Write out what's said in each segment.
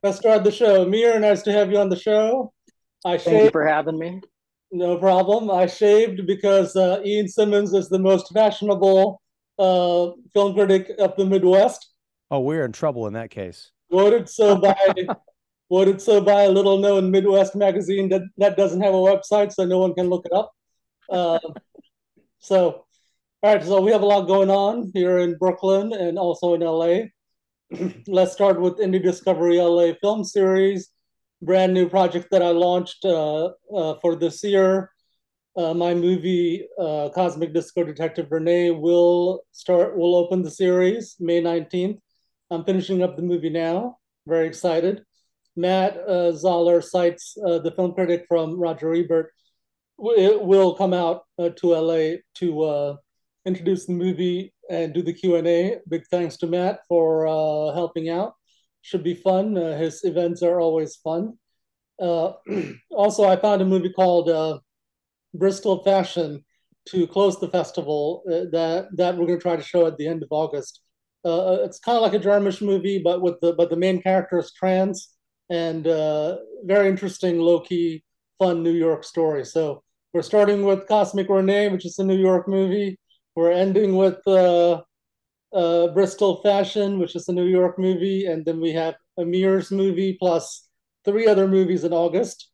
let's start the show. Amir, nice to have you on the show. I Thank you shaved, for having me. no problem. I shaved because Ian Simmons is the most fashionable film critic of the Midwest. Oh, we're in trouble in that case. Voted so by voted so by a little known Midwest magazine that doesn't have a website, so no one can look it up. Uh, so, all right, so we have a lot going on here in Brooklyn and also in LA. Let's start with Indie Discovery L.A. film series, brand new project that I launched for this year. My movie, Cosmic Disco Detective Rene, will open the series May 19th. I'm finishing up the movie now. Very excited. Matt Zoller cites the film critic from Roger Ebert. It will come out to LA to introduce the movie and do the Q&A. Big thanks to Matt for helping out. Should be fun. His events are always fun. Also, I found a movie called Bristol Fashion to close the festival that we're going to try to show at the end of August. It's kind of like a Jarmusch movie, but the main character is trans, and very interesting, low-key, fun New York story. So we're starting with Cosmic Rene, which is a New York movie. We're ending with Bristol Fashion, which is a New York movie, and then we have Amir's movie plus 3 other movies in August.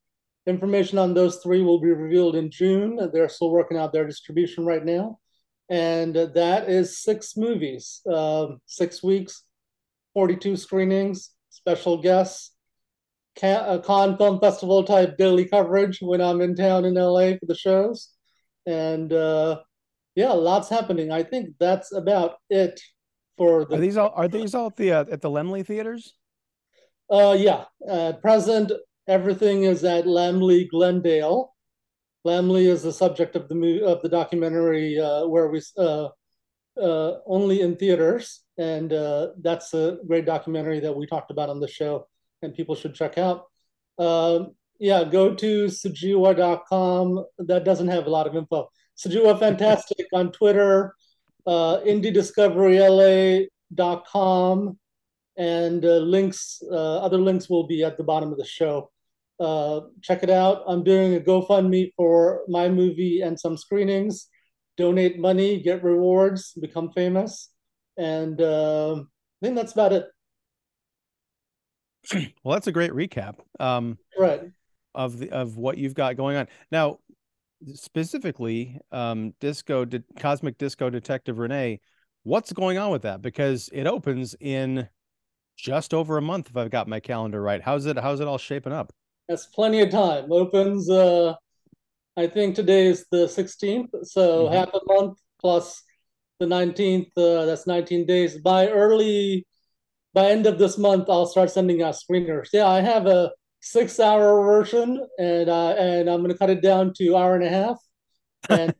Information on those 3 will be revealed in June. They're still working out their distribution right now. And that is 6 movies, 6 weeks, 42 screenings, special guests, Cannes Film Festival type daily coverage when I'm in town in LA for the shows. And yeah, lots happening. I think that's about it for the. Are these all at the Laemmle theaters? Yeah. At present, everything is at Laemmle Glendale. Laemmle is the subject of the documentary where we only in theaters, and that's a great documentary that we talked about on the show, and people should check out. Yeah, go to sujewa.com. That doesn't have a lot of info. Sujewa Fantastic on Twitter, IndieDiscoveryLA.com, and other links will be at the bottom of the show. Check it out. I'm doing a GoFundMe for my movie and some screenings. Donate money, get rewards, become famous, and I think that's about it. Well, that's a great recap. Right. Of what you've got going on now. Specifically, Cosmic Disco Detective Rene, what's going on with that? Because it opens in just over a month, if I've got my calendar right. How's it all shaping up? That's plenty of time. Opens, I think today is the 16th, so half a month plus the 19th. That's 19 days. By end of this month, I'll start sending out screeners. Yeah, I have a 6-hour version, and I'm going to cut it down to 1.5 hours. And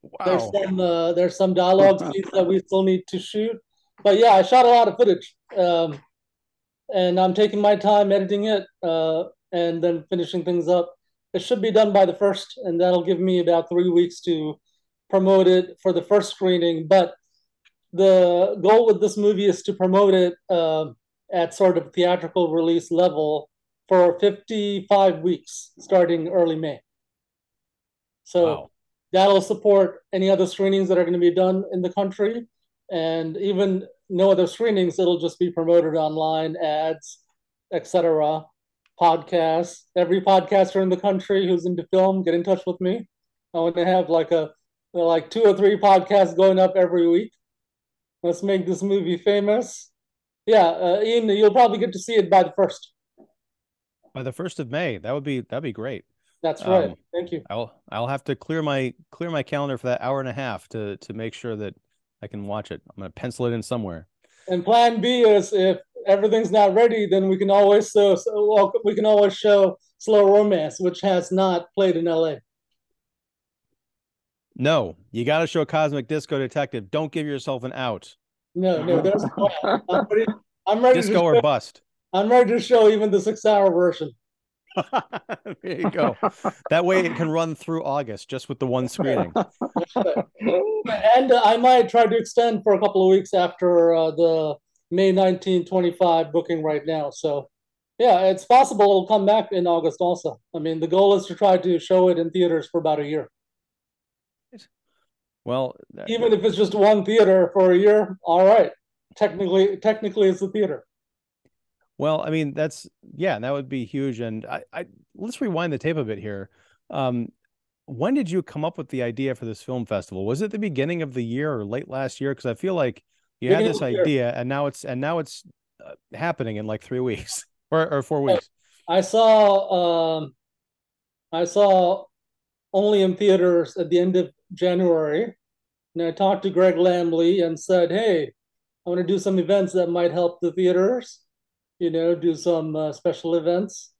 wow. there's some dialogue scenes that we still need to shoot. But yeah, I shot a lot of footage, and I'm taking my time editing it, and then finishing things up. It should be done by the 1st, and that'll give me about 3 weeks to promote it for the first screening. But the goal with this movie is to promote it at sort of theatrical release level for 55 weeks, starting early May. So that'll support any other screenings that are going to be done in the country. And even no other screenings, it'll just be promoted online, ads, etc. Podcasts. Every podcaster in the country who's into film, get in touch with me. I want to have like 2 or 3 podcasts going up every week. Let's make this movie famous. Yeah, Ian, you'll probably get to see it by the 1st. By the 1st of May, that'd be great. That's right. Thank you. I'll have to clear my calendar for that 1.5 hours to make sure that I can watch it. I'm gonna pencil it in somewhere. And plan B is if everything's not ready, then we can always show Slow Romance, which has not played in LA. No, you got to show Cosmic Disco Detective. Don't give yourself an out. No, there's I'm ready Disco or bust. I'm ready to show even the 6-hour version. There you go. That way it can run through August just with the one screening. And I might try to extend for a couple of weeks after the May 1925 booking right now. So Yeah, it's possible it'll come back in August also. I mean, the goal is to try to show it in theaters for about a year. Well, even if it's just one theater for a year, all right. Technically, it's a theater. well, I mean, yeah, that would be huge. And let's rewind the tape a bit here. When did you come up with the idea for this film festival? Was it the beginning of the year or late last year? Because I feel like you had this idea, and now it's happening in like 3 weeks or 4 weeks. I saw only in theaters at the end of January, and I talked to Greg Lamley and said, "Hey, I want to do some events that might help the theaters. Do some special events."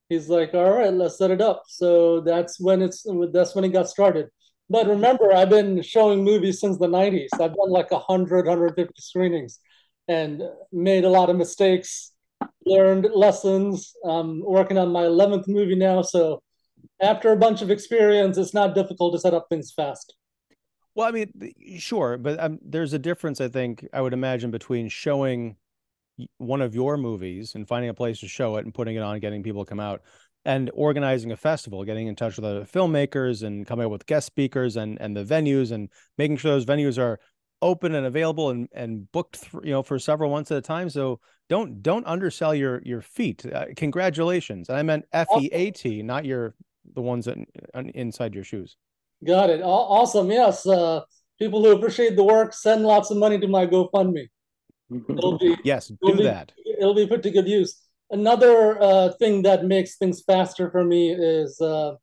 He's like, "All right, let's set it up." So that's when it got started. But remember, I've been showing movies since the 90s. I've done like 150 screenings and made a lot of mistakes, learned lessons. I'm working on my 11th movie now. So after a bunch of experience, it's not difficult to set up things fast. Well, I mean, sure, but there's a difference, I think, I would imagine, between showing one of your movies and finding a place to show it and putting it on, getting people to come out, and organizing a festival, getting in touch with other filmmakers and coming up with guest speakers and the venues and making sure those venues are open and available and booked, for several months at a time. So don't undersell your feet. Congratulations. And I meant FEAT, not the ones that inside your shoes. Got it. Awesome. Yes. People who appreciate the work, send lots of money to my GoFundMe. That. It'll be put to good use. Another thing that makes things faster for me is a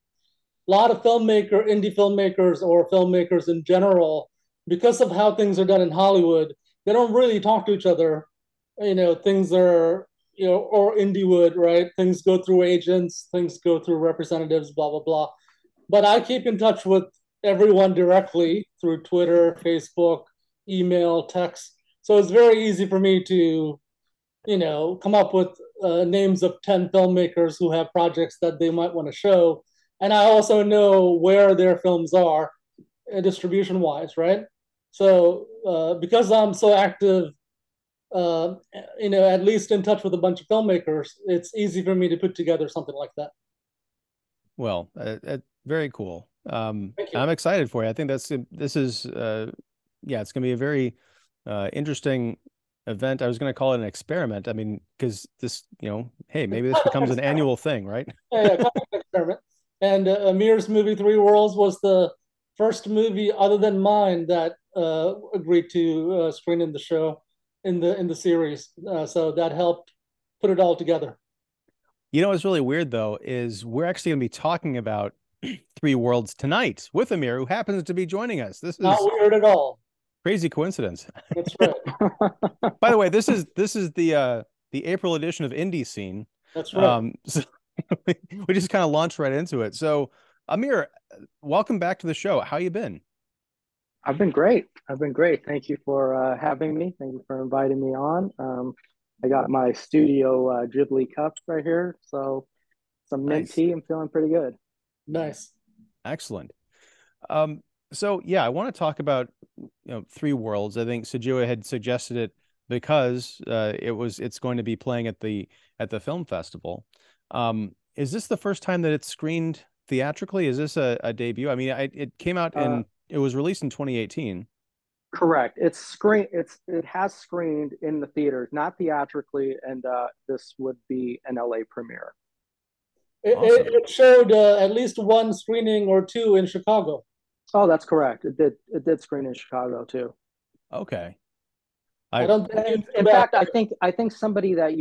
lot of indie filmmakers or filmmakers in general, because of how things are done in Hollywood, they don't really talk to each other. Things are, or Indiewood, right? Things go through agents, things go through representatives, blah, blah, blah. But I keep in touch with everyone directly through Twitter, Facebook, email, text. So it's very easy for me to, come up with names of 10 filmmakers who have projects that they might want to show. And I also know where their films are distribution wise, right? So because I'm so active, at least in touch with a bunch of filmmakers, it's easy for me to put together something like that. Well, very cool. I'm excited for you. I think it's going to be a very interesting event. I was going to call it an experiment. I mean, because this, hey, maybe this becomes an annual thing, right? Yeah, experiment. And Amir's movie 3 Worlds was the first movie other than mine that agreed to screen in the show in the series. So that helped put it all together. What's really weird though is we're actually going to be talking about 3 Worlds tonight with Amir, who happens to be joining us. This is not weird at all. Crazy coincidence. That's right. By the way, this is the April edition of IndieSeen. That's right. So we just kind of launched right into it. So Amir, welcome back to the show. How you been? I've been great. Thank you for having me. Thank you for inviting me on. I got my studio Ghibli cups right here. So some mint tea. I'm feeling pretty good. Nice. Excellent. So yeah, I want to talk about 3 Worlds. I think Sujewa had suggested it because it's going to be playing at the film festival. Is this the first time that it's screened theatrically? Is this a debut? I mean, it came out it was released in 2018. Correct. It has screened in the theaters, not theatrically, and this would be an LA premiere. Awesome. It showed at least one screening or two in Chicago. Oh, that's correct. It did screen in Chicago too. Okay. In fact, I think somebody that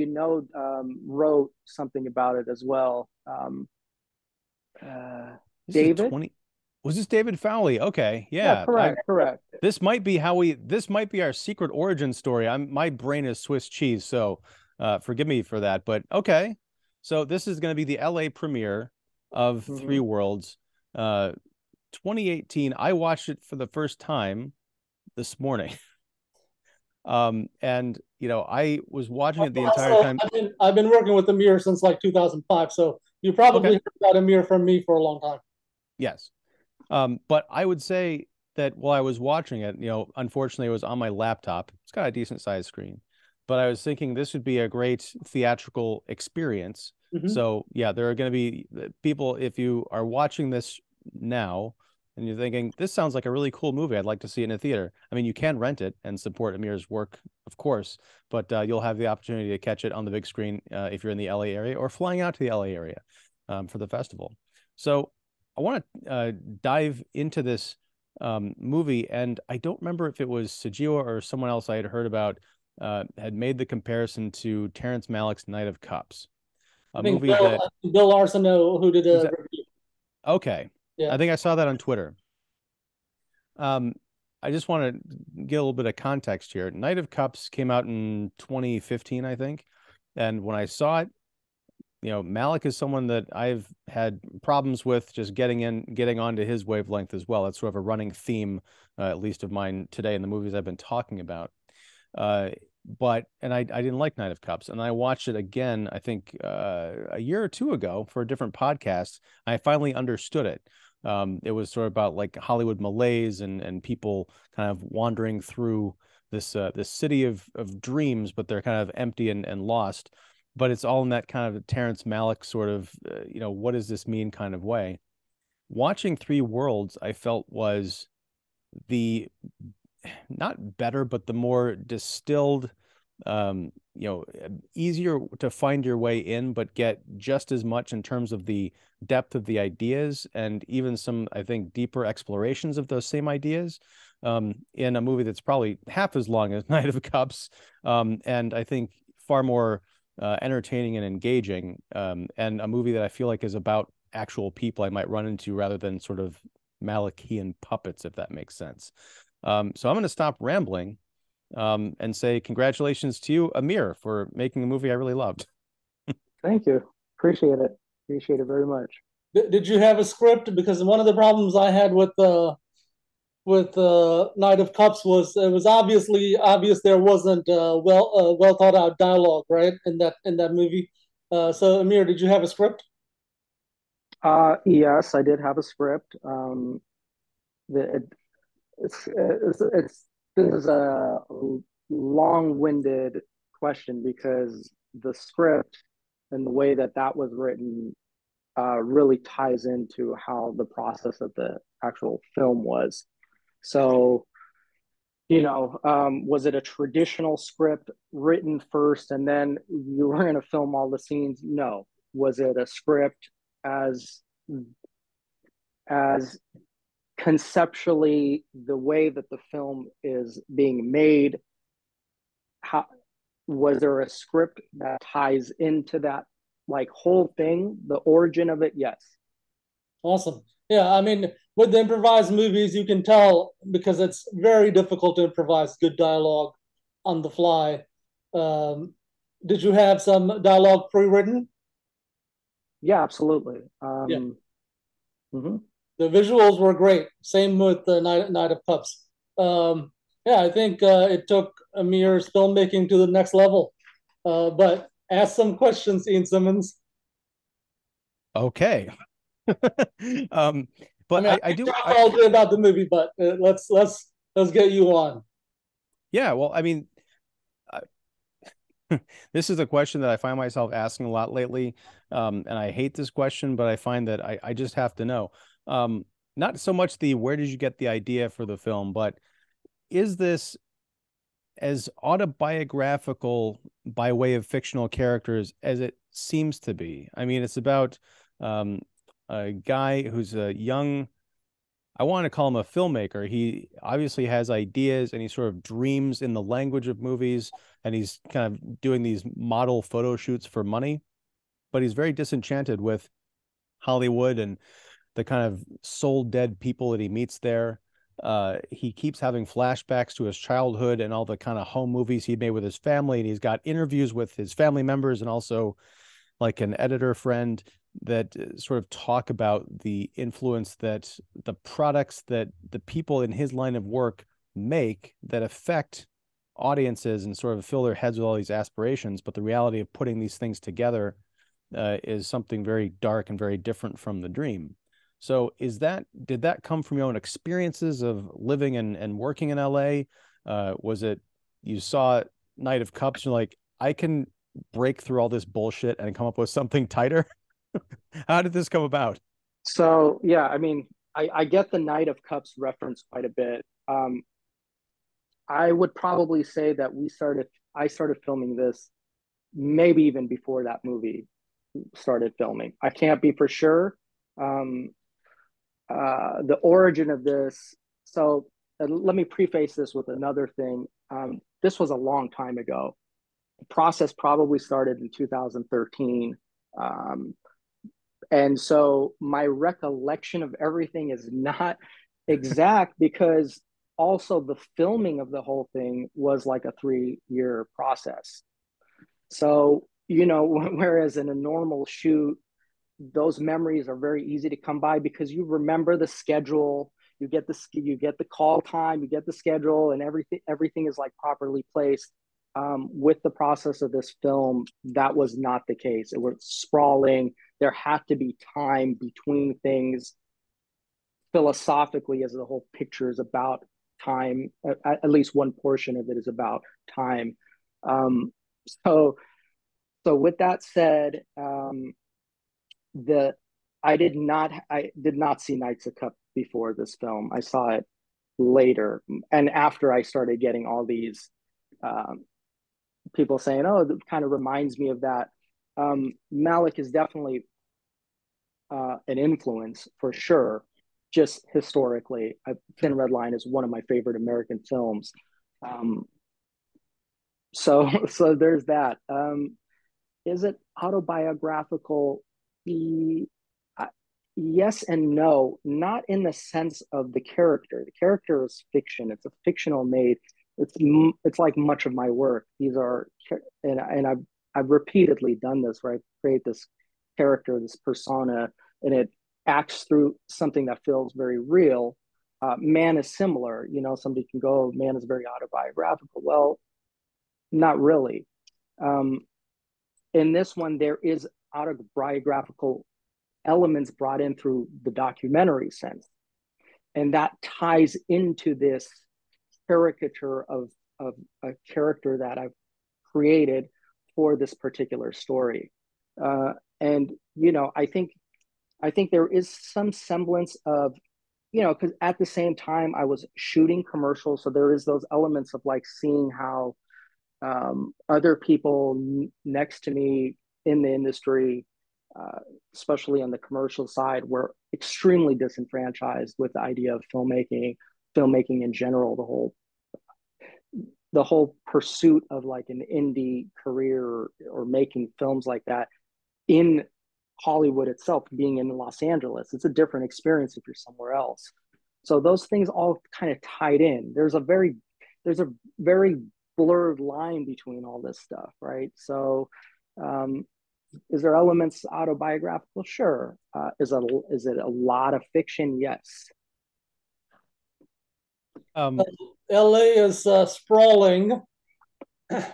wrote something about it as well. David. Was this David Fowley? Okay, yeah, correct. This might be our secret origin story. My brain is Swiss cheese, so forgive me for that. But okay, so this is going to be the LA premiere of 3 Worlds, 2018. I watched it for the first time this morning, and I was watching it the entire time. I've been working with Amir since like 2005, so you probably heard about Amir from me for a long time. Yes. But I would say that while I was watching it, unfortunately it was on my laptop. It's got a decent sized screen. but I was thinking this would be a great theatrical experience. So yeah, there are going to be people, if you are watching this now and you're thinking, this sounds like a really cool movie, I'd like to see it in a theater. I mean, you can rent it and support Amir's work, of course, but you'll have the opportunity to catch it on the big screen if you're in the LA area or flying out to the LA area for the festival. So I want to dive into this movie, and I don't remember if it was Sujewa or someone else I had heard about had made the comparison to Terence Malick's Knight of Cups. I think Bill Arsenault, who did a review. Okay. Yeah. I think I saw that on Twitter. I just want to get a little bit of context here. Knight of Cups came out in 2015, I think. And when I saw it, you know, Malick is someone that I've had problems with just getting onto his wavelength as well. That's sort of a running theme, at least of mine today in the movies I've been talking about. And I didn't like Knight of Cups, and I watched it again, I think a year or two ago for a different podcast. I finally understood it. It was sort of about like Hollywood malaise and people kind of wandering through this city of dreams, but they're kind of empty and lost. But it's all in that kind of Terrence Malick sort of, you know, what does this mean kind of way. Watching Three Worlds, I felt was the not better, but the more distilled, you know, easier to find your way in, but get just as much in terms of the depth of the ideas and even some, I think, deeper explorations of those same ideas in a movie that's probably half as long as Knight of Cups, and I think far more entertaining and engaging, and a movie that I feel like is about actual people I might run into rather than sort of Malickian puppets, if that makes sense. So I'm going to stop rambling and say congratulations to you, Amir, for making a movie I really loved. Thank you. Appreciate it. Appreciate it very much. Did you have a script? Because one of the problems I had with Knight of Cups was it was obvious there wasn't well thought out dialogue, right, in that movie. So Amir, did you have a script? Yes, I did have a script. This is a long-winded question because the script and the way that was written really ties into how the process of the actual film was. So, you know, was it a traditional script written first and then you were going to film all the scenes? No. Was it a script as conceptually the way that the film is being made? Was there a script that ties into that like whole thing, the origin of it? Yes. Awesome. Yeah, I mean, with the improvised movies, you can tell because it's very difficult to improvise good dialogue on the fly. Did you have some dialogue pre-written? Yeah, absolutely. The visuals were great. Same with the Knight of Cups. Yeah, I think it took Amir's filmmaking to the next level. But ask some questions, Ian Simmons. Okay. But I mean, I do. I all good about the movie, but let's get you on. Yeah, well, I mean, this is a question that I find myself asking a lot lately, and I hate this question, but I find that I just have to know. Not so much the where did you get the idea for the film, but is this as autobiographical by way of fictional characters as it seems to be? I mean, it's about a guy who's a young, I want to call him a filmmaker. He obviously has ideas and he sort of dreams in the language of movies, and he's kind of doing these model photo shoots for money, but he's very disenchanted with Hollywood and the kind of soul dead people that he meets there. He keeps having flashbacks to his childhood and all the kind of home movies he made with his family. And he's got interviews with his family members and also like an editor friend that sort of talk about the influence that the products that the people in his line of work make that affect audiences and sort of fill their heads with all these aspirations. But the reality of putting these things together is something very dark and very different from the dream. So did that come from your own experiences of living and working in LA? Was it you saw Knight of Cups, you're like, I can break through all this bullshit and come up with something tighter? How did this come about? So yeah, I mean, I get the Knight of Cups reference quite a bit. I would probably say that I started filming this maybe even before that movie started filming. I can't be for sure. Um, the origin of this. So let me preface this with another thing. This was a long time ago. The process probably started in 2013. And so my recollection of everything is not exact because also the filming of the whole thing was like a 3-year process. So, whereas in a normal shoot, those memories are very easy to come by because you remember the schedule, you get the call time, you get the schedule, and everything is like properly placed. With the process of this film, that was not the case. It was sprawling. There had to be time between things. Philosophically, as the whole picture is about time, at least one portion of it is about time. Um, so, so with that said, the I did not see Knights of Cup before this film. I saw it later, and after I started getting all these people saying, "Oh, it kind of reminds me of that." Malick is definitely an influence for sure. Just historically, Thin Red Line is one of my favorite American films. Um, so there's that. Is it autobiographical? Yes and no, not in the sense of the character. The character is fiction. It's a fictional made. It's like much of my work. These are, and I've repeatedly done this, where I create this character, this persona, and it acts through something that feels very real. Man is similar. Somebody can go, man is very autobiographical. Well, not really. Um, in this one, there is autobiographical elements brought in through the documentary sense, and that ties into this caricature of a character that I've created for this particular story. And I think there is some semblance of, because at the same time I was shooting commercials, so there is those elements of like seeing how other people next to me in the industry, especially on the commercial side, were extremely disenfranchised with the idea of filmmaking in general, the whole pursuit of like an indie career or making films like that in Hollywood itself, being in Los Angeles. It's a different experience if you're somewhere else. So those things all kind of tied in. There's a very blurred line between all this stuff, right? So is there elements autobiographical? Sure. Is it a lot of fiction? Yes. LA is sprawling.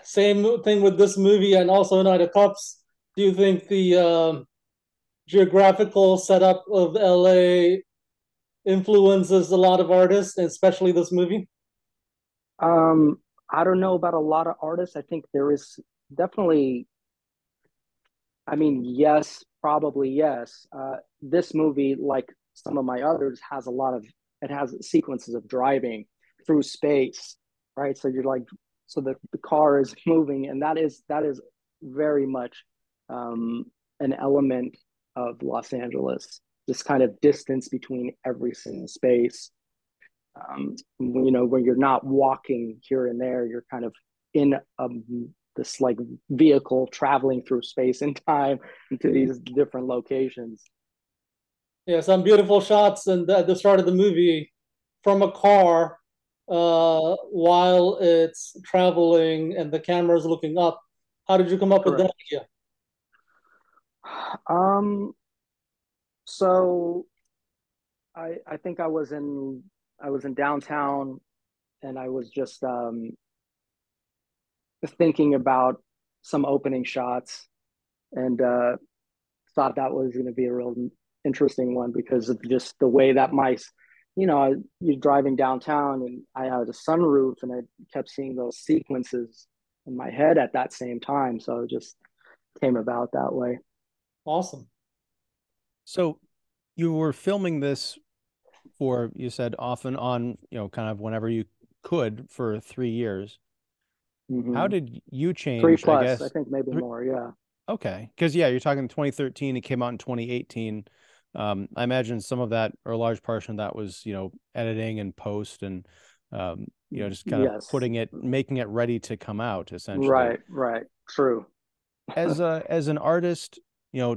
Same thing with this movie and also Night of Cups. Do you think the geographical setup of LA influences a lot of artists, especially this movie? I don't know about a lot of artists. I think there is definitely, I mean, yes, probably yes. This movie, like some of my others, it has sequences of driving through space, right? So you're like, so the car is moving, and that is very much an element of Los Angeles. This kind of distance between every single space. When you're not walking here and there, you're kind of in this like vehicle traveling through space and time into these different locations. Yeah, some beautiful shots and at the start of the movie from a car while it's traveling and the camera is looking up. How did you come up Correct. with that idea? So I think I was in downtown, and I was just thinking about some opening shots, and thought that was going to be a real interesting one because of just the way that you're driving downtown, and I had a sunroof, and I kept seeing those sequences in my head at that same time. So it just came about that way. Awesome. So you were filming this for, you said, off and on, kind of whenever you could, for 3 years. How did you change? 3+, I guess I think maybe more. Yeah. Okay, because you're talking 2013. It came out in 2018. I imagine some of that, or a large portion of that, was editing and post, and just kind of Yes. making it ready to come out, essentially. Right. True. As an artist,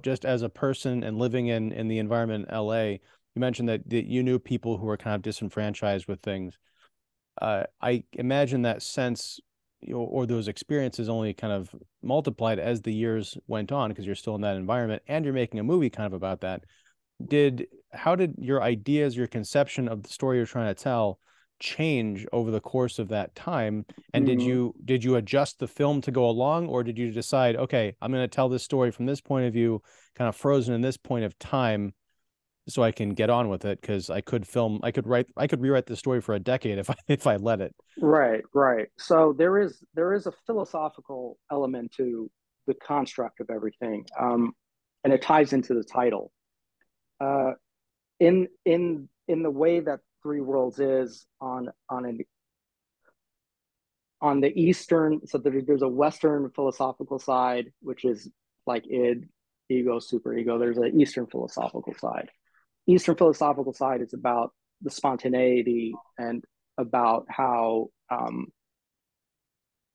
just as a person and living in the environment in LA, you mentioned that you knew people who were kind of disenfranchised with things. I imagine that sense, or those experiences, only kind of multiplied as the years went on, because you're still in that environment and you're making a movie kind of about that. How did your ideas, your conception of the story you're trying to tell, change over the course of that time? And did you adjust the film to go along, or did you decide, okay, I'm going to tell this story from this point of view, kind of frozen in this point of time, so I can get on with it? Because I could rewrite the story for a decade if I let it. Right. So there is a philosophical element to the construct of everything, and it ties into the title. In the way that Three Worlds is on the Eastern, so there's a Western philosophical side, which is like id, ego, superego. There's an Eastern philosophical side. Eastern philosophical side is about the spontaneity and about how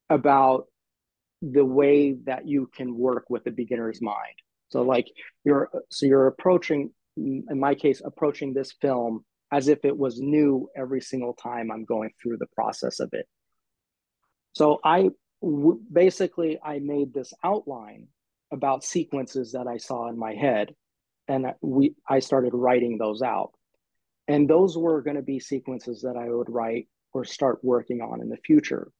about the way that you can work with a beginner's mind. So like you're approaching, in my case, approaching this film as if it was new every single time I'm going through the process of it. So basically I made this outline about sequences that I saw in my head, and I started writing those out. And those were going to be sequences that I would write or start working on in the future.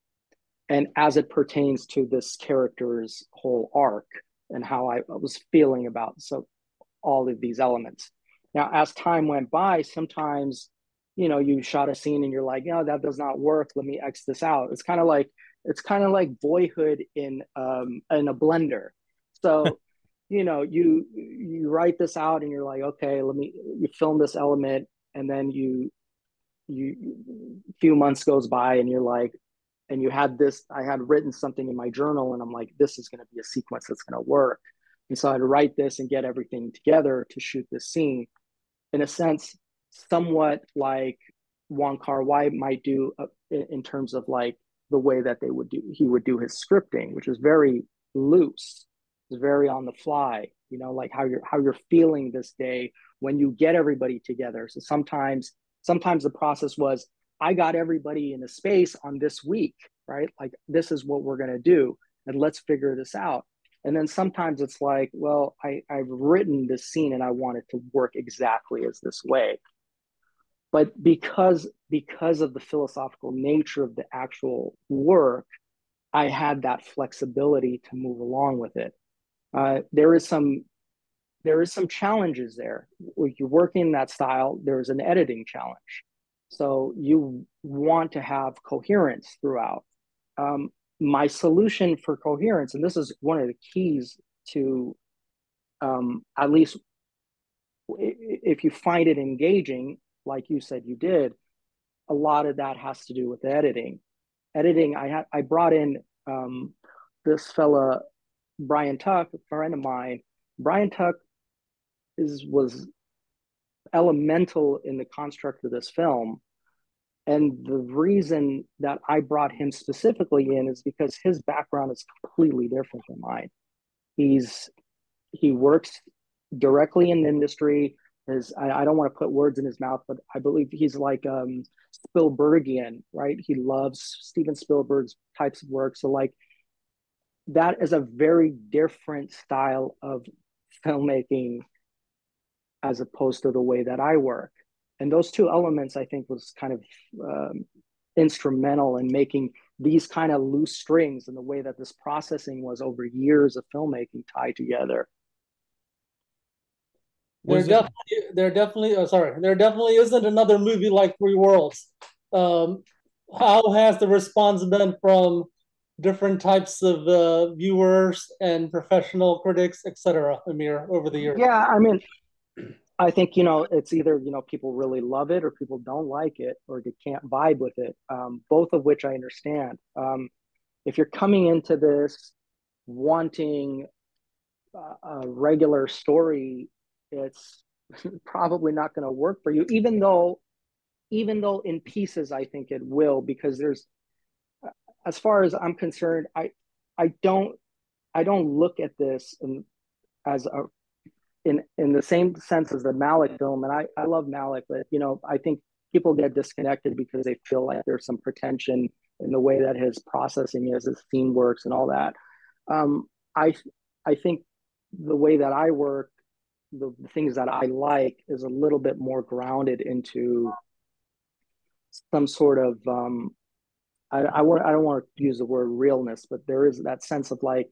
And as it pertains to this character's whole arc and how I was feeling about all of these elements. Now, as time went by, sometimes, you shot a scene and you're like, that does not work. Let me X this out. It's kind of like Boyhood in a blender. So, you write this out and you're like, okay, you film this element, and then a few months goes by and you're like, and I had written something in my journal and I'm like, this is going to be a sequence that's going to work. And so I'd write this and get everything together to shoot this scene, in a sense, somewhat like Wong Kar-wai might do in terms of like the way that he would do his scripting, which is very loose. It's very on the fly, like how you're feeling this day when you get everybody together. So sometimes the process was, I got everybody in a space on this week, right? Like, this is what we're going to do, and let's figure this out. And then sometimes it's like, well, I've written this scene and I want it to work exactly as this way. But because of the philosophical nature of the actual work, I had that flexibility to move along with it. There is some challenges there. When you're working in that style, there's an editing challenge. So you want to have coherence throughout. My solution for coherence, and this is one of the keys to, at least if you find it engaging, like you said you did, a lot of that has to do with editing. I brought in this fella, Brian Tuck, a friend of mine. Brian Tuck was elemental in the construct of this film. And the reason that I brought him specifically in is because his background is completely different than mine. He works directly in the industry. I don't want to put words in his mouth, but I believe he's like Spielbergian, right? He loves Steven Spielberg's types of work. So like, that is a very different style of filmmaking as opposed to the way that I work. And those two elements, I think, was kind of instrumental in making these kind of loose strings and the way that this processing was over years of filmmaking tied together. There definitely isn't another movie like Three Worlds. How has the response been from different types of viewers and professional critics, etc., Amir, over the years? Yeah, I mean, I think, it's either, people really love it or people don't like it or they can't vibe with it, both of which I understand. If you're coming into this wanting a regular story, it's probably not going to work for you, even though in pieces I think it will, because there's, as far as I'm concerned, I don't look at this as a in the same sense as the Malick film, and I love Malick, but I think people get disconnected because they feel like there's some pretension in the way that his processing is, his theme works, and all that. Um, I I think the way that I work, the things that I like, is a little bit more grounded into some sort of I don't want to use the word realness, but there is that sense of like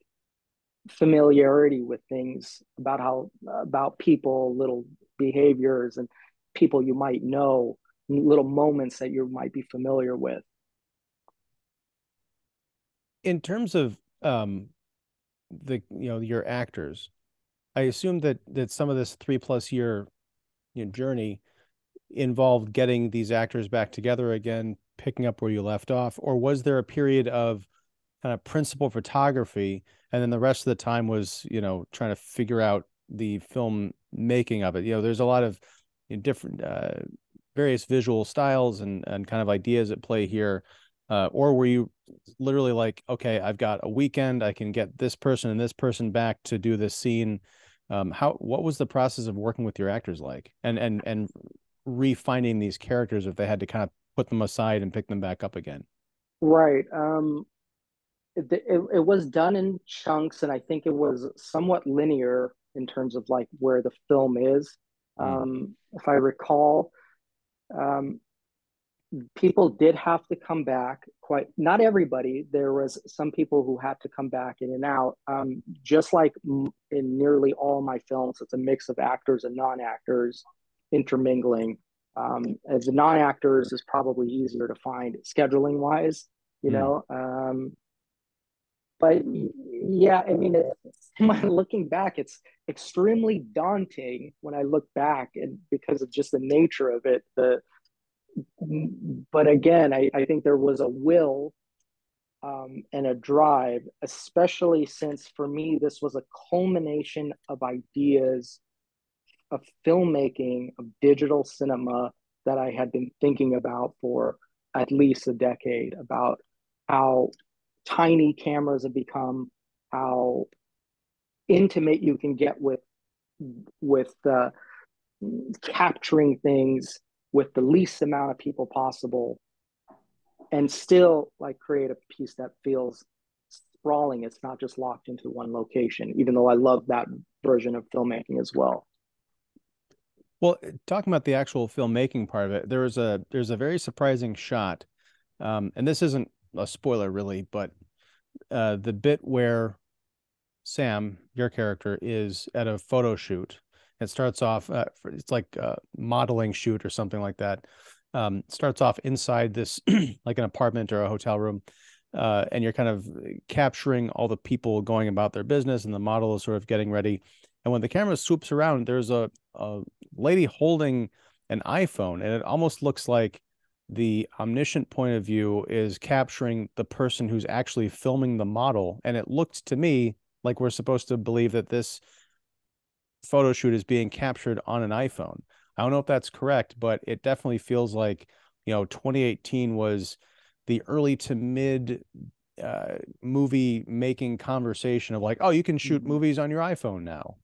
familiarity with things, about people, little behaviors and people you might know, little moments that you might be familiar with. In terms of your actors, I assume that some of this 3+ year journey involved getting these actors back together again, picking up where you left off, or was there a period of kind of principal photography and then the rest of the time was trying to figure out the film making of it? There's a lot of different various visual styles and kind of ideas at play here, or were you literally like, okay, I've got a weekend, I can get this person and this person back to do this scene? What was the process of working with your actors like, and refining these characters if they had to kind of put them aside and pick them back up again? Right. It was done in chunks, and I think it was somewhat linear in terms of like where the film is. If I recall, people did have to come back. Quite not everybody. There was some people who had to come back in and out. Just like in nearly all my films, it's a mix of actors and non-actors intermingling. As the non-actors is probably easier to find scheduling wise, but yeah, I mean, looking back, it's extremely daunting when I look back, and because of just the nature of it. But again, I think there was a will, and a drive, especially since for me this was a culmination of ideas of filmmaking, of digital cinema, that I had been thinking about for at least a decade, about how tiny cameras have become, how intimate you can get with capturing things with the least amount of people possible, and still like create a piece that feels sprawling. It's not just locked into one location, even though I love that version of filmmaking as well. Well, talking about the actual filmmaking part of it, there's a very surprising shot, and this isn't a spoiler really, but the bit where Sam, your character, is at a photo shoot. It starts off, it's like a modeling shoot or something like that. Starts off inside this, like an apartment or a hotel room, and you're kind of capturing all the people going about their business, and the model is sort of getting ready. And when the camera swoops around, there's a lady holding an iPhone, and it almost looks like the omniscient point of view is capturing the person who's actually filming the model. And it looked to me like we're supposed to believe that this photo shoot is being captured on an iPhone. I don't know if that's correct, but it definitely feels like, 2018 was the early to mid movie making conversation of like, oh, you can shoot movies on your iPhone now.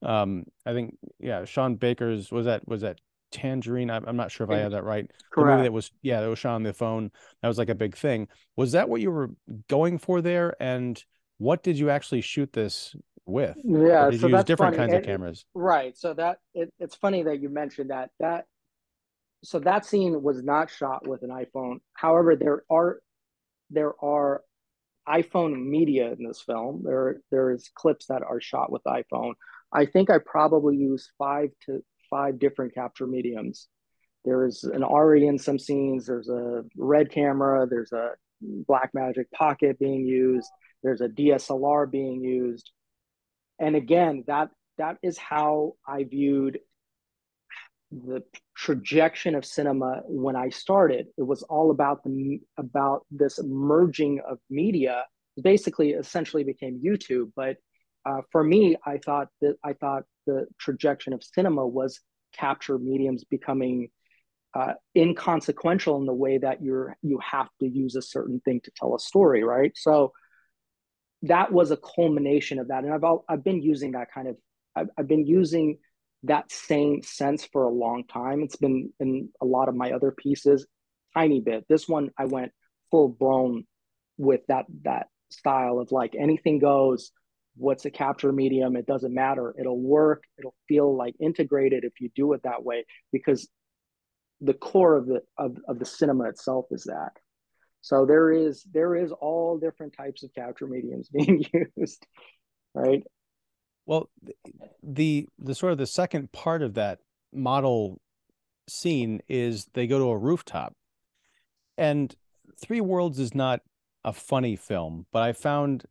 I think, yeah, Sean Baker's was that Tangerine. I'm not sure if I have that right. Correct. The movie that was shot on the phone. That was like a big thing. Was that what you were going for there? And what did you actually shoot this with? Yeah, or did so you use that's different funny. kinds of cameras? Right. So it's funny that you mentioned that. So that scene was not shot with an iPhone. However, there are iPhone media in this film. There's clips that are shot with iPhone. I think I probably used 5 different capture mediums. There is an ARRI in some scenes. There's a red camera. There's a Blackmagic Pocket being used. There's a DSLR being used. And again, that is how I viewed the trajectory of cinema when I started. It was all about this merging of media. Basically, essentially became YouTube. But for me, I thought the trajectory of cinema was capture mediums becoming inconsequential in the way that you have to use a certain thing to tell a story, right? So that was a culmination of that, and I've been using that kind of I've been using that same sense for a long time. It's been in a lot of my other pieces, tiny bit. This one I went full blown with that style of like anything goes. What's a capture medium? It doesn't matter. It'll work. It'll feel like integrated if you do it that way, because the core of the cinema itself is that. So there is all different types of capture mediums being used, right? Well, the sort of the second part of that model scene is they go to a rooftop, and Three Worlds is not a funny film, but I found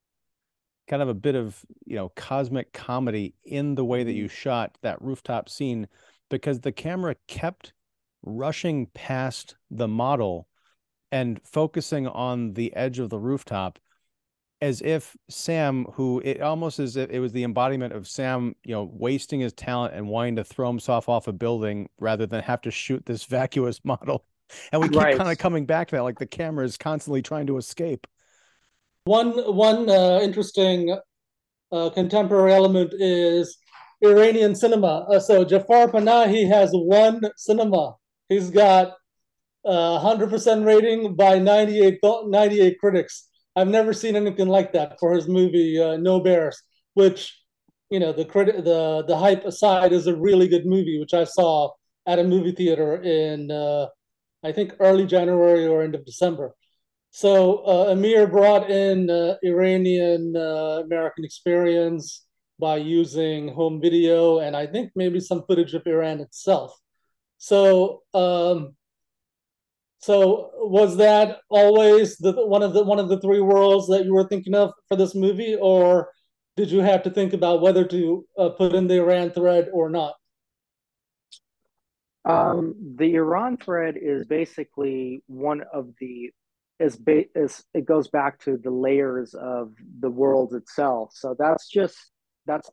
kind of a bit of, cosmic comedy in the way that you shot that rooftop scene, because the camera kept rushing past the model and focusing on the edge of the rooftop, as if Sam, who it almost as if it was the embodiment of Sam, wasting his talent and wanting to throw himself off a building rather than have to shoot this vacuous model. And we keep kind of coming back to that, like the camera is constantly trying to escape. One interesting contemporary element is Iranian cinema. So Jafar Panahi has one cinema. He's got 100% rating by 98 critics. I've never seen anything like that for his movie No Bears, which, the hype aside, is a really good movie, which I saw at a movie theater in I think early January or end of December. So Amir brought in Iranian American experience by using home video and I think maybe some footage of Iran itself. So was that always one of the three worlds that you were thinking of for this movie, or did you have to think about whether to put in the Iran thread or not? The Iran thread is basically one of the it goes back to the layers of the world itself. So that's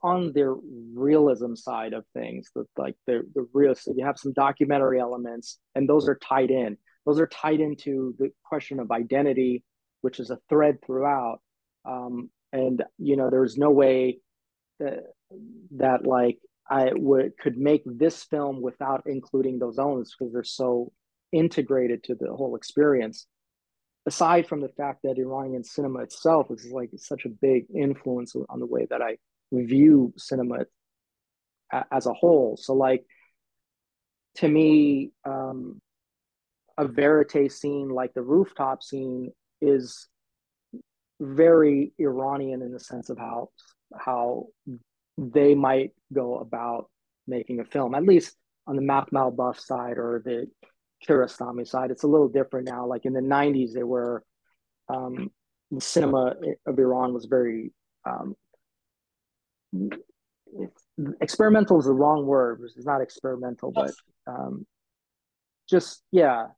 on the realism side of things. The real. So you have some documentary elements, and those are tied in. Those are tied into the question of identity, which is a thread throughout. And there's no way that like could make this film without including those elements, because they're so integrated to the whole experience. Aside from the fact that Iranian cinema itself is like such a big influence on the way that I view cinema as a whole. So like, to me, a verite scene like the rooftop scene is very Iranian in the sense of how they might go about making a film, at least on the Math Malbuff side or the Kiarostami side. It's a little different now. Like in the 90s, they were the cinema of Iran was very experimental is the wrong word. It's not experimental, but just the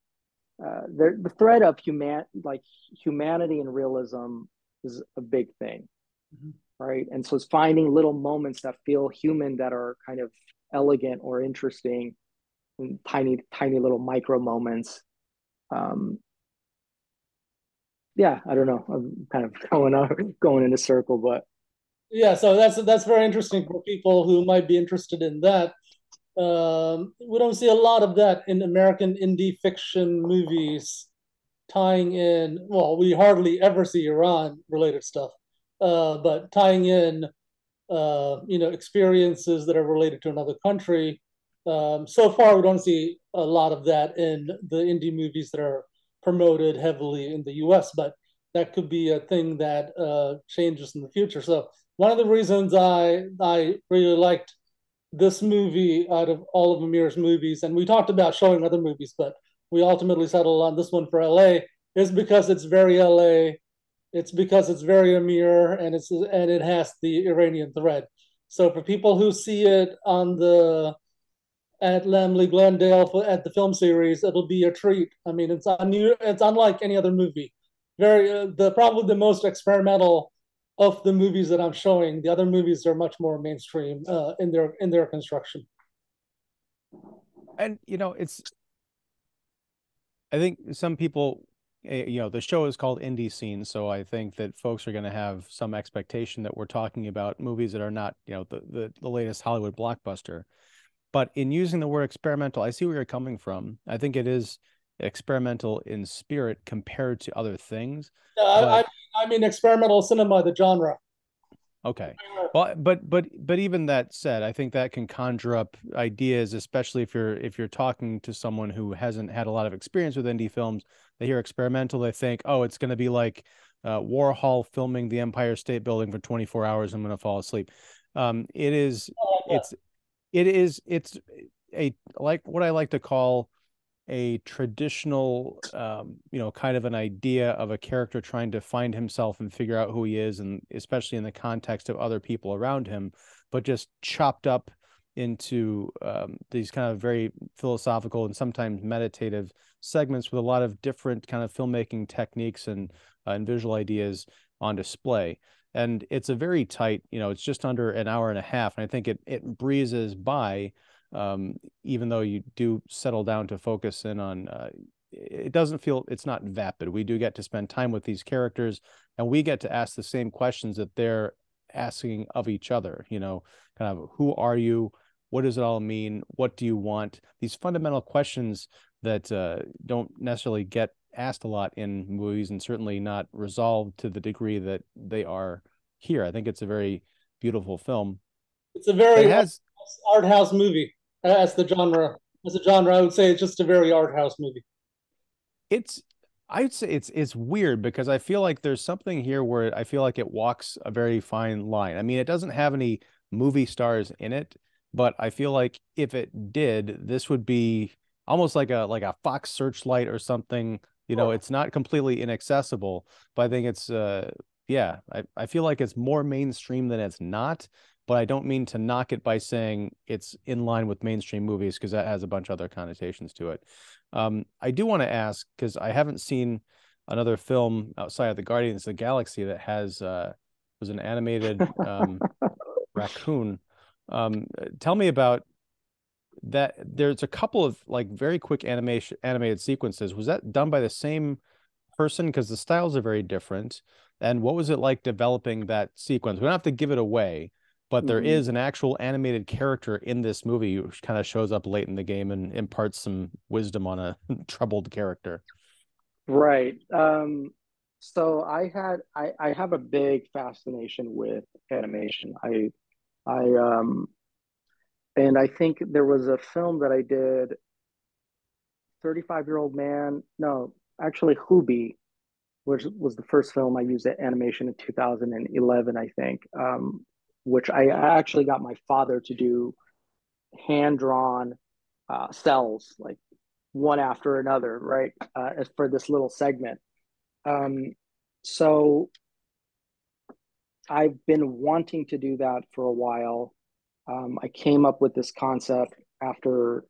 thread of humanity and realism is a big thing, right? And so it's finding little moments that feel human, that are kind of elegant or interesting, and tiny little micro moments. I don't know. I'm kind of going in a circle, but yeah. So that's very interesting for people who might be interested in that. We don't see a lot of that in American indie fiction movies, tying in. Well, we hardly ever see Iran-related stuff, but tying in, experiences that are related to another country. So far, we don't see a lot of that in the indie movies that are promoted heavily in the U.S., but that could be a thing that changes in the future. So one of the reasons I really liked this movie out of all of Amir's movies, and we talked about showing other movies, but we ultimately settled on this one for L.A., is because it's very LA. It's because it's very Amir, and it has the Iranian thread. So for people who see it on the at Lamley Glendale at the film series, it'll be a treat. I mean, it's unlike any other movie. Very probably the most experimental of the movies that I'm showing. The other movies are much more mainstream in their construction. And I think some people, the show is called IndieSeen, so I think that folks are going to have some expectation that we're talking about movies that are not, the latest Hollywood blockbuster. But in using the word experimental, I see where you're coming from. I think it is experimental in spirit compared to other things. I mean experimental cinema, the genre. Okay. Well, but even that said, I think that can conjure up ideas, especially if you're talking to someone who hasn't had a lot of experience with indie films. They hear experimental, they think, oh, it's going to be like Warhol filming the Empire State Building for 24 hours. I'm going to fall asleep. It's a like what I like to call a traditional, kind of an idea of a character trying to find himself and figure out who he is, and especially in the context of other people around him, but just chopped up into these kind of very philosophical and sometimes meditative segments with a lot of different kind of filmmaking techniques and visual ideas on display. And it's a very tight, it's just under an hour and a half. And I think it breezes by, even though you do settle down to focus in on, it doesn't feel, it's not vapid. We do get to spend time with these characters, and we get to ask the same questions that they're asking of each other, kind of, who are you? What does it all mean? What do you want? These fundamental questions that don't necessarily get asked a lot in movies, and certainly not resolved to the degree that they are here. I think it's a very beautiful film. It's a very art house movie as the genre. As a genre, I would say it's just a very art house movie. I'd say it's weird because I feel like there's something here where I feel like it walks a very fine line. I mean, it doesn't have any movie stars in it, but I feel like if it did, this would be almost like a Fox Searchlight or something. It's not completely inaccessible, but I think it's I feel like it's more mainstream than it's not, but I don't mean to knock it by saying it's in line with mainstream movies, because that has a bunch of other connotations to it. I do want to ask, because I haven't seen another film outside of the Guardians of the Galaxy that was an animated raccoon. Tell me about that. There's a couple of like very quick animated sequences. Was that done by the same person? Because the styles are very different. And what was it like developing that sequence? We don't have to give it away, but there is an actual animated character in this movie who kind of shows up late in the game and imparts some wisdom on a troubled character. Right. So I have a big fascination with animation. And I think there was a film that I did, 35-Year-Old Man. No, actually Hubie, which was the first film I used animation in 2011, I think, which I actually got my father to do hand-drawn cells, like one after another, right, for this little segment. So I've been wanting to do that for a while. I came up with this concept after,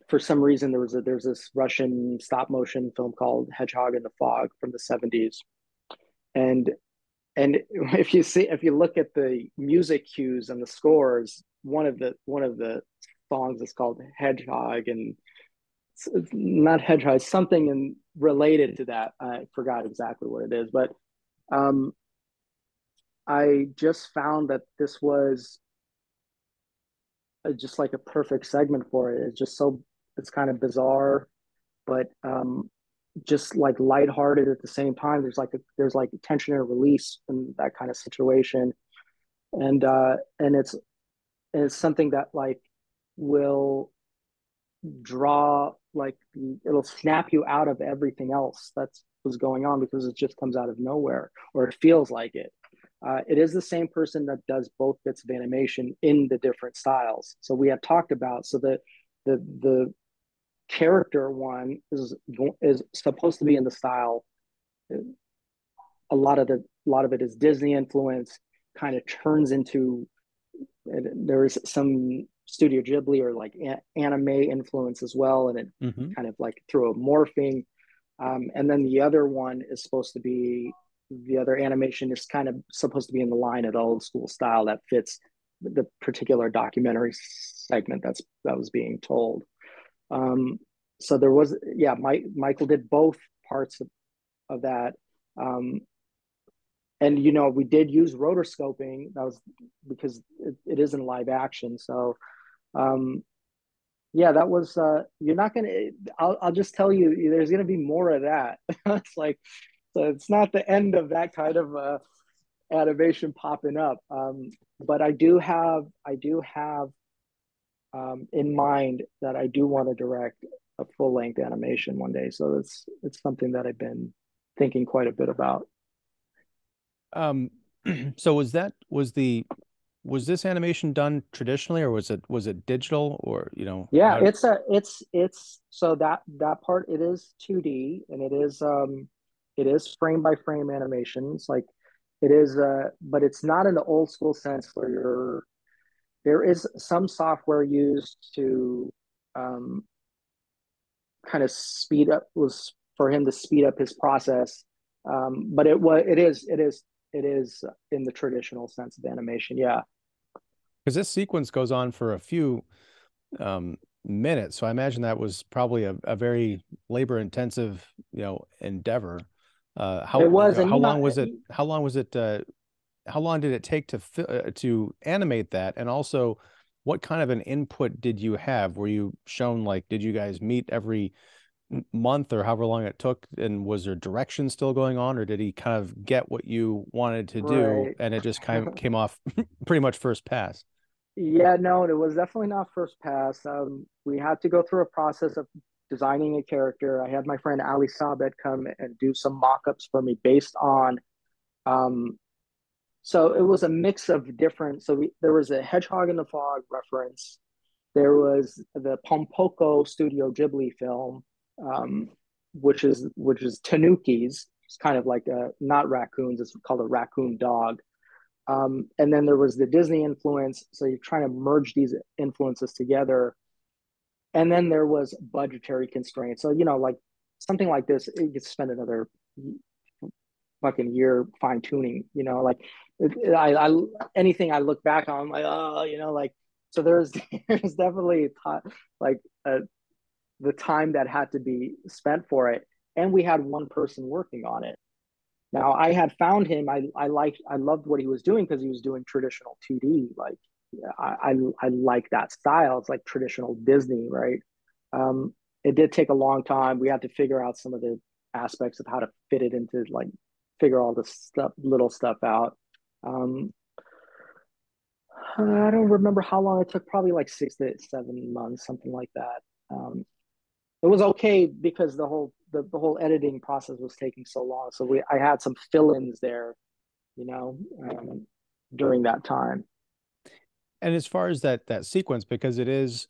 for some reason, there's this Russian stop motion film called Hedgehog in the Fog from the 70s, and if you look at the music cues and the scores, one of the songs is called Hedgehog, and it's not Hedgehog, something related to that. I forgot exactly what it is, but I just found that this was just like a perfect segment for it. It's kind of bizarre, but just like lighthearted at the same time. There's like tension and release in that kind of situation, and it's something that like will draw, like, it'll snap you out of everything else that's was going on, because it just comes out of nowhere, or it feels like it. It is the same person that does both bits of animation in the different styles. So we have talked about, so that the character one is supposed to be in the style. A lot of it is Disney influence, kind of turns into, there is some Studio Ghibli or like anime influence as well, and it kind of like through a morphing. And then the other one is supposed to be, the other animation is kind of supposed to be in the line of the old school style that fits the particular documentary segment that was being told. So there was, yeah, Michael did both parts of that. And you know, we did use rotoscoping. That was because it is in live action. So yeah, that was you're not gonna, I'll just tell you, there's gonna be more of that. It's like, so it's not the end of that kind of animation popping up. But I do have in mind that I do want to direct a full length animation one day. So it's something that I've been thinking quite a bit about. So was this animation done traditionally, or was it digital, or you know? Yeah, it's so that part, it is 2D, and it is frame by frame animations. Like it is but it's not in the old school sense where there is some software used to kind of speed up, was for him to speed up his process. But it is in the traditional sense of animation. Yeah. Because this sequence goes on for a few minutes, so I imagine that was probably a very labor intensive, you know, endeavor. It was, and how long was it? How long was it? How long did it take to animate that? And also, what kind of an input did you have? Were you shown, like, did you guys meet every month or however long it took? And was there direction still going on, or did he kind of get what you wanted to do, right. and it just kind of came off pretty much first pass? Yeah, no, it was definitely not first pass. We had to go through a process of designing a character. I had my friend Ali Sabet come and do some mock-ups for me based on so it was a mix of different. So there was a Hedgehog in the Fog reference. There was the Pompoko Studio Ghibli film, which is Tanukis. It's kind of like not raccoons. It's called a raccoon dog. And then there was the Disney influence. So you're trying to merge these influences together. And then there was budgetary constraints. So, you know, like something like this, you could spend another fucking year fine tuning, you know, like anything I look back on, I'm like, oh, you know, like, so there's definitely like the time that had to be spent for it. And we had one person working on it. Now I had found him. I loved what he was doing because he was doing traditional 2D. Like I like that style. It's like traditional Disney, right? It did take a long time. We had to figure out some of the aspects of how to fit it into, like, figure all this little stuff out. I don't remember how long it took. Probably like 6 to 7 months, something like that. It was okay because the whole editing process was taking so long. So I had some fill-ins there, you know, during that time. And as far as that sequence, because it is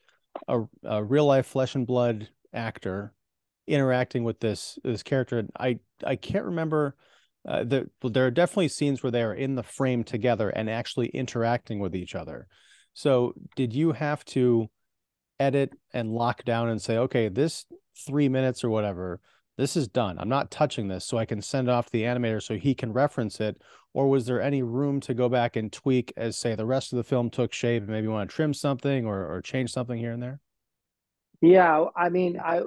a real life flesh and blood actor interacting with this character, I can't remember. There are definitely scenes where they are in the frame together and actually interacting with each other. So did you have to edit and lock down and say, okay, this 3 minutes or whatever, this is done, I'm not touching this, so I can send it off to the animator so he can reference it? Or was there any room to go back and tweak as, say, the rest of the film took shape and maybe want to trim something or change something here and there? Yeah, I mean, I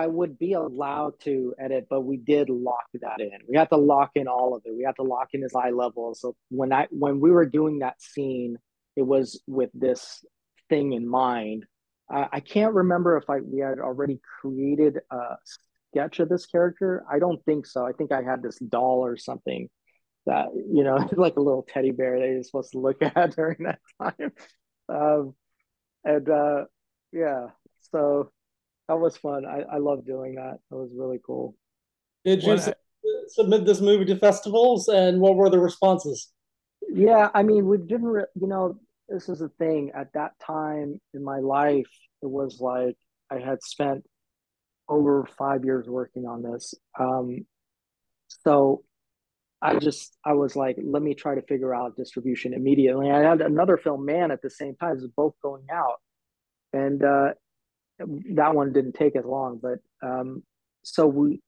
would be allowed to edit, but we did lock that in. We had to lock in all of it. We had to lock in his eye level. So when we were doing that scene, it was with this thing in mind. I can't remember if we had already created a sketch of this character. I don't think so. I think I had this doll or something that, you know, like a little teddy bear that you're supposed to look at during that time. And yeah, so that was fun. I love doing that. That was really cool. Did you submit this movie to festivals, and what were the responses? Yeah, I mean, we didn't, you know, this is the thing. At that time in my life, it was like I had spent over 5 years working on this. So I was like, let me try to figure out distribution immediately. I had another film, Man, at the same time. It was both going out, and that one didn't take as long. But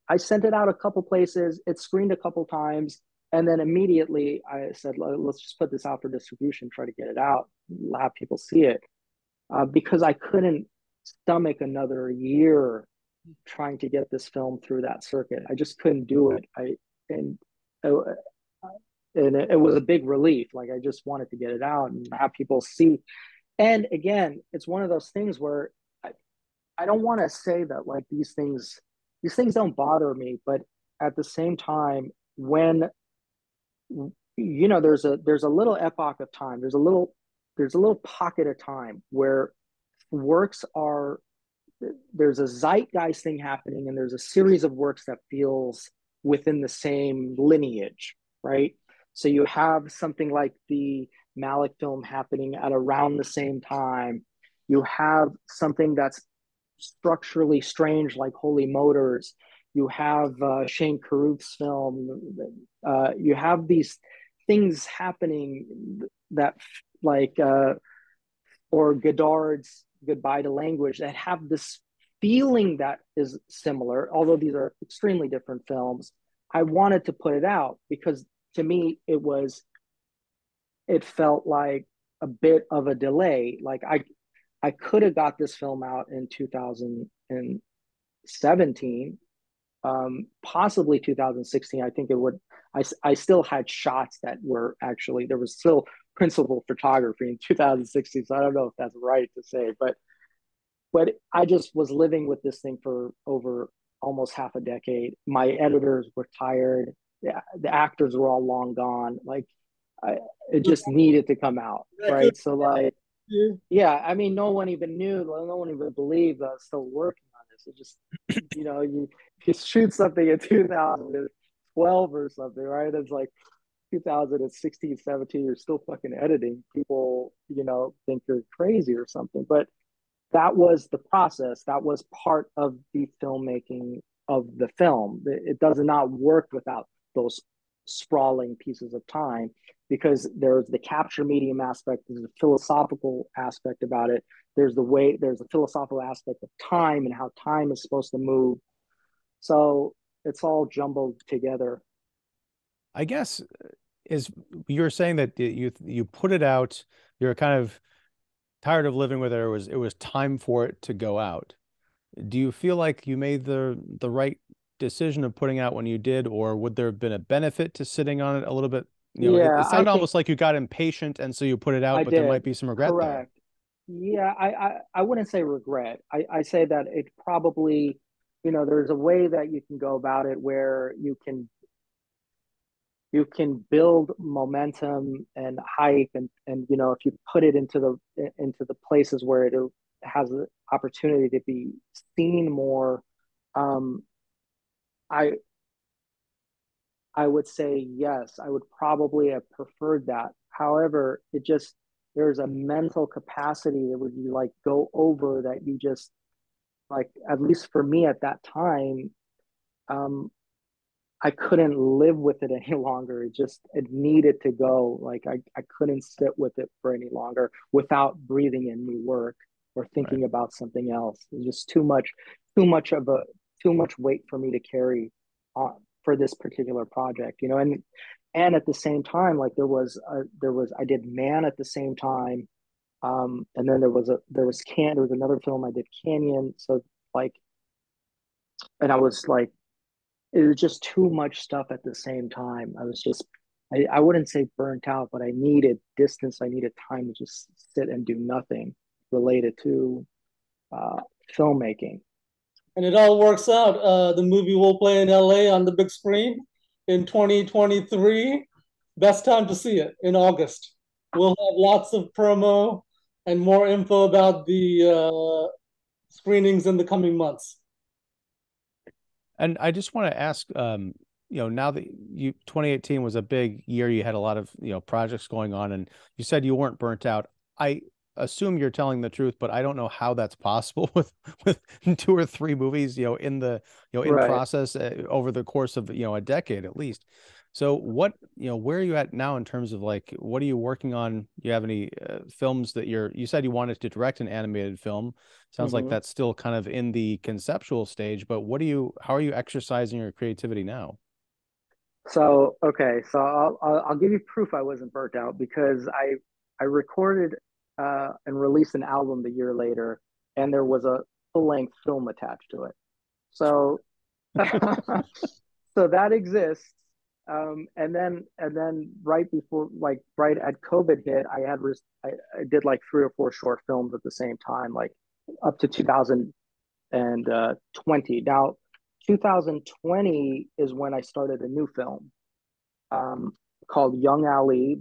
I sent it out a couple places. It screened a couple times, and then immediately I said, let's just put this out for distribution, try to get it out, have people see it, because I couldn't stomach another year trying to get this film through that circuit. I just couldn't do it. And uh, it was a big relief. Like, I just wanted to get it out and have people see. And again, it's one of those things where I don't want to say that like these things don't bother me, but at the same time, when there's a little epoch of time, there's a little pocket of time where works are, there's a zeitgeist thing happening, and there's a series of works that feels within the same lineage, right? So you have something like the Malick film happening at around the same time. You have something that's structurally strange like Holy Motors. You have Shane Carruth's film. You have these things happening that or Godard's Goodbye to Language, that have this feeling that is similar, although these are extremely different films. I wanted to put it out because to me it felt like a bit of a delay. Like I could have got this film out in 2017, possibly 2016. I think it would. I still had shots that were actually, there was still principal photography in 2016. So I don't know if that's right to say, but I just was living with this thing for over almost half a decade. My editors were tired. The actors were all long gone. Like, it just needed to come out, right? So like, yeah, I mean, no one even knew, no one even believed that I was still working on this. It just, you shoot something in 2012 or something, right? It's like 2016, 17, you're still fucking editing. People, think you're crazy or something. But that was the process. That was part of the filmmaking of the film. It does not work without those sprawling pieces of time, because there's the capture medium aspect, there's a philosophical aspect about it, there's a philosophical aspect of time and how time is supposed to move. So it's all jumbled together. I guess is you're saying that you put it out, you're kind of tired of living with it. It was time for it to go out. Do you feel like you made the right decision of putting out when you did, or would there have been a benefit to sitting on it a little bit? Yeah, it sounded almost like you got impatient and so you put it out, but there might be some regret. Correct. There. Yeah, I wouldn't say regret. I say that it probably, there's a way that you can go about it where you can build momentum and hype, and if you put it into the places where it has the opportunity to be seen more, I would say yes. I would probably have preferred that. However, there's a mental capacity that would you like go over that you just, like, at least for me at that time, I couldn't live with it any longer. It needed to go. Like, I couldn't sit with it for any longer without breathing in new work or thinking about something else. It was just too much weight for me to carry on for this particular project, and at the same time, like I did Man at the same time. And then there was another film I did, Canyon. So like, and I was like, it was just too much stuff at the same time. I wouldn't say burnt out, but I needed distance. I needed time to just sit and do nothing related to filmmaking. And it all works out. The movie will play in LA on the big screen in 2023. Best time to see it, in August. We'll have lots of promo and more info about the screenings in the coming months. And I just want to ask, now that 2018 was a big year, you had a lot of, projects going on, and you said you weren't burnt out. assume you're telling the truth, but I don't know how that's possible with 2 or 3 movies, in the, in Right. process over the course of, a decade at least. So what, where are you at now in terms of like, what are you working on? Do you have any films that you said you wanted to direct an animated film. Sounds like that's still kind of in the conceptual stage, but how are you exercising your creativity now? So, okay, so I'll give you proof I wasn't burnt out, because I recorded and released an album the year later, and there was a full-length film attached to it. So so that exists. And then right before, like right at COVID hit, I did like 3 or 4 short films at the same time, like up to 2020. Now, 2020 is when I started a new film called Young Ali.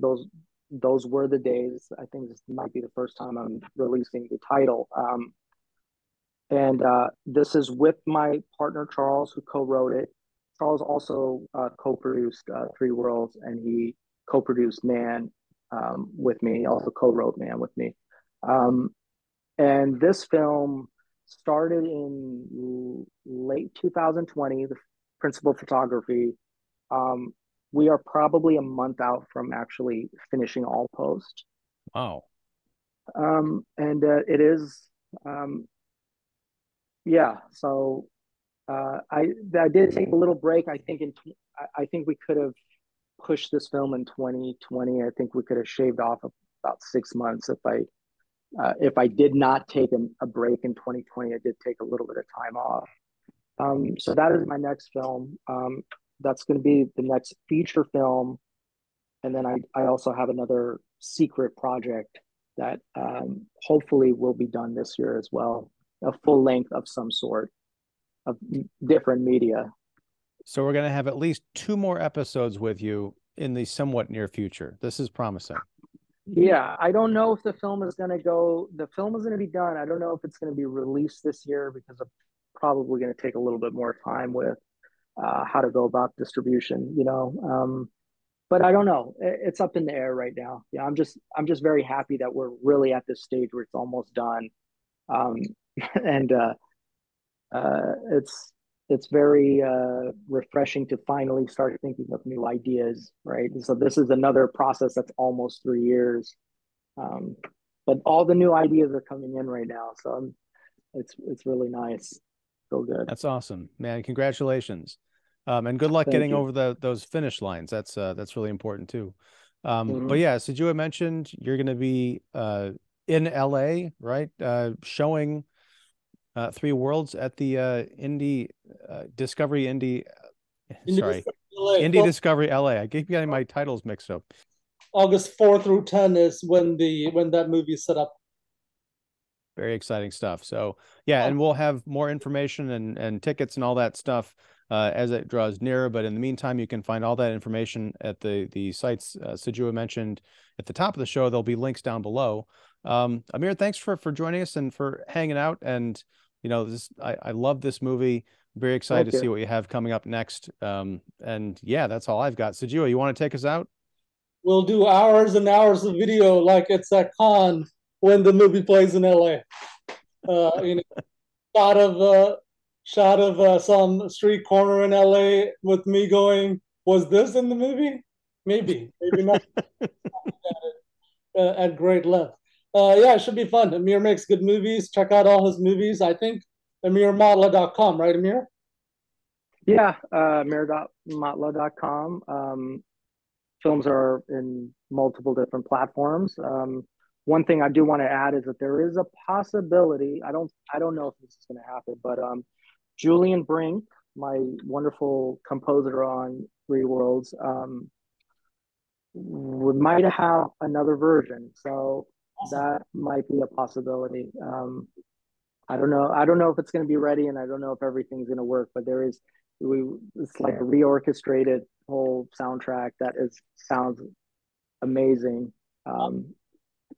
Those were the days. I think this might be the first time I'm releasing the title. And this is with my partner Charles, who co-wrote it. Charles also co-produced Three Worlds, and he co-produced Man with me. He also co-wrote Man with me. And this film started in late 2020, the principal photography. We are probably a month out from actually finishing all post. Wow. And it is, yeah. So I did take a little break. I think we could have pushed this film in 2020. I think we could have shaved off about 6 months if I did not take a break in 2020. I did take a little bit of time off. So that is my next film. That's going to be the next feature film. And then I also have another secret project that hopefully will be done this year as well, a full length of some sort of different media. So we're going to have at least 2 more episodes with you in the somewhat near future. This is promising. Yeah, I don't know if the film is going to be done. I don't know if it's going to be released this year, because I'm probably going to take a little bit more time with how to go about distribution, but I don't know. It's up in the air right now. Yeah, I'm just very happy that we're really at this stage where it's almost done. And it's very refreshing to finally start thinking of new ideas, right? So this is another process that's almost 3 years, but all the new ideas are coming in right now. So it's really nice. Feel good. That's awesome, man. Congratulations. And good luck Thank getting you. over those finish lines. That's really important too. But yeah, Sujewa mentioned you're going to be in LA, right? Showing Three Worlds at the Indie Discovery Indie. Sorry, Indie Discovery L.A. I keep getting my titles mixed up. August 4 through 10 is when that movie is set up. Very exciting stuff. So yeah, and we'll have more information and tickets and all that stuff as it draws nearer. But in the meantime, you can find all that information at the sites Sujewa mentioned at the top of the show. There'll be links down below. Amir, thanks for joining us and for hanging out. And I love this movie. Very excited to see what you have coming up next. And yeah, that's all I've got. Sujewa, you want to take us out? We'll do hours and hours of video like it's at con when the movie plays in LA. Shot of some street corner in LA with me going, was this in the movie? Maybe not. At great length. Yeah, it should be fun. Amir makes good movies. Check out all his movies. I think AmirMotlagh.com, right, Amir? Yeah, Amir.motlagh.com. Films are in multiple different platforms. One thing I do want to add is that there is a possibility. I don't know if this is going to happen, but Julian Brink, my wonderful composer on Three Worlds, we might have another version. So that might be a possibility. I don't know if it's going to be ready, and I don't know if everything's going to work, but it's like a reorchestrated whole soundtrack that sounds amazing.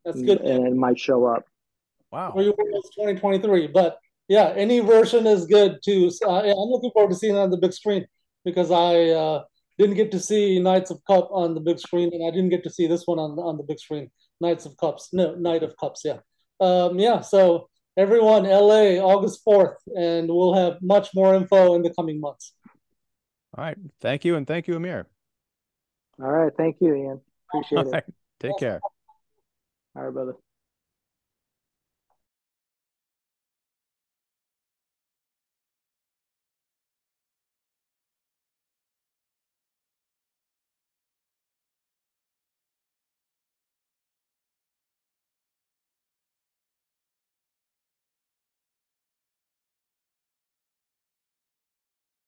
That's good. And it might show up. Wow. 2023, but yeah, any version is good too. So, I'm looking forward to seeing it on the big screen, because I didn't get to see Knights of Cup on the big screen, and I didn't get to see this one on the big screen. Knights of Cups. No, Knight of Cups. Yeah. Yeah. So everyone, LA, August 4th, and we'll have much more info in the coming months. All right. Thank you, and thank you, Amir. All right. Thank you, Ian. Appreciate it. Take care. All right, brother.